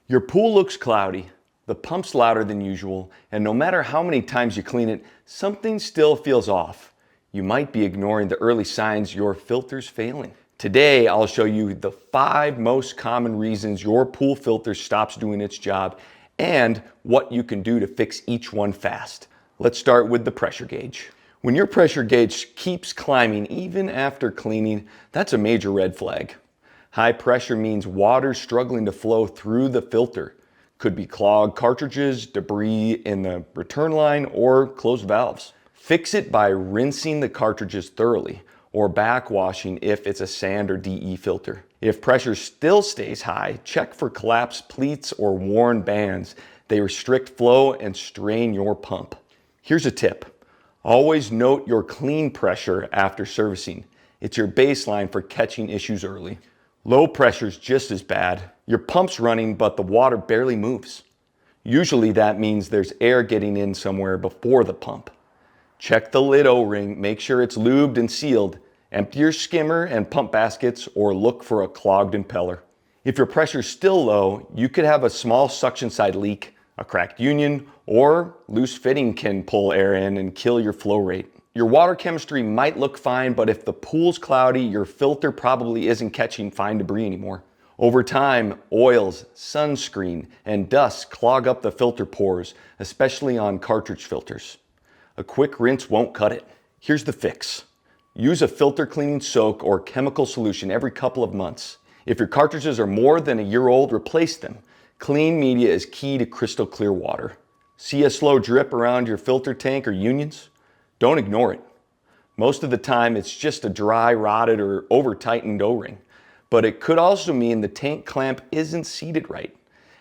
Your pool looks cloudy, the pump's louder than usual, and no matter how many times you clean it, something still feels off. You might be ignoring the early signs your filter's failing. Today, I'll show you the 5 most common reasons your pool filter stops doing its job and what you can do to fix each one fast. Let's start with the pressure gauge. When your pressure gauge keeps climbing even after cleaning, that's a major red flag. High pressure means water struggling to flow through the filter. Could be clogged cartridges, debris in the return line, or closed valves. Fix it by rinsing the cartridges thoroughly or backwashing if it's a sand or DE filter. If pressure still stays high, check for collapsed pleats or worn bands. They restrict flow and strain your pump. Here's a tip. Always note your clean pressure after servicing. It's your baseline for catching issues early. Low pressure is just as bad. Your pump's running, but the water barely moves. Usually that means there's air getting in somewhere before the pump. Check the lid O-ring, make sure it's lubed and sealed. Empty your skimmer and pump baskets or look for a clogged impeller. If your pressure's still low, you could have a small suction side leak, a cracked union, or loose fitting can pull air in and kill your flow rate. Your water chemistry might look fine, but if the pool's cloudy, your filter probably isn't catching fine debris anymore. Over time, oils, sunscreen, and dust clog up the filter pores, especially on cartridge filters. A quick rinse won't cut it. Here's the fix. Use a filter cleaning soak or chemical solution every couple of months. If your cartridges are more than a year old, replace them. Clean media is key to crystal clear water. See a slow drip around your filter tank or unions? Don't ignore it. Most of the time it's just a dry, rotted, or over-tightened O-ring. But it could also mean the tank clamp isn't seated right.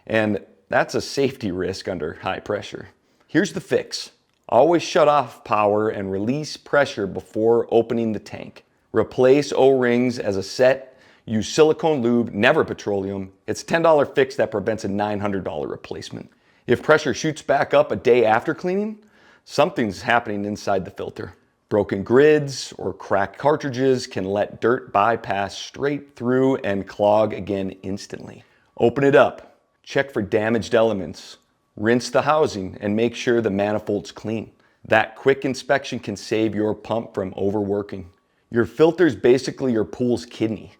And that's a safety risk under high pressure. Here's the fix. Always shut off power and release pressure before opening the tank. Replace O-rings as a set. Use silicone lube, never petroleum. It's a $10 fix that prevents a $900 replacement. If pressure shoots back up a day after cleaning, something's happening inside the filter. Broken grids or cracked cartridges can let dirt bypass straight through and clog again instantly. Open it up, check for damaged elements, rinse the housing, and make sure the manifold's clean. That quick inspection can save your pump from overworking. Your filter's basically your pool's kidney.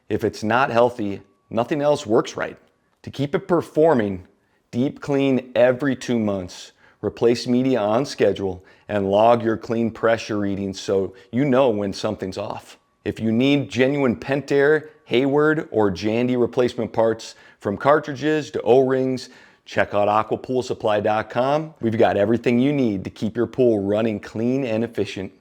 If it's not healthy, nothing else works right. To keep it performing, deep clean every 2 months. Replace media on schedule and log your clean pressure readings so you know when something's off. If you need genuine Pentair, Hayward, or Jandy replacement parts from cartridges to O-rings, check out aquapoolsupply.com. We've got everything you need to keep your pool running clean and efficient.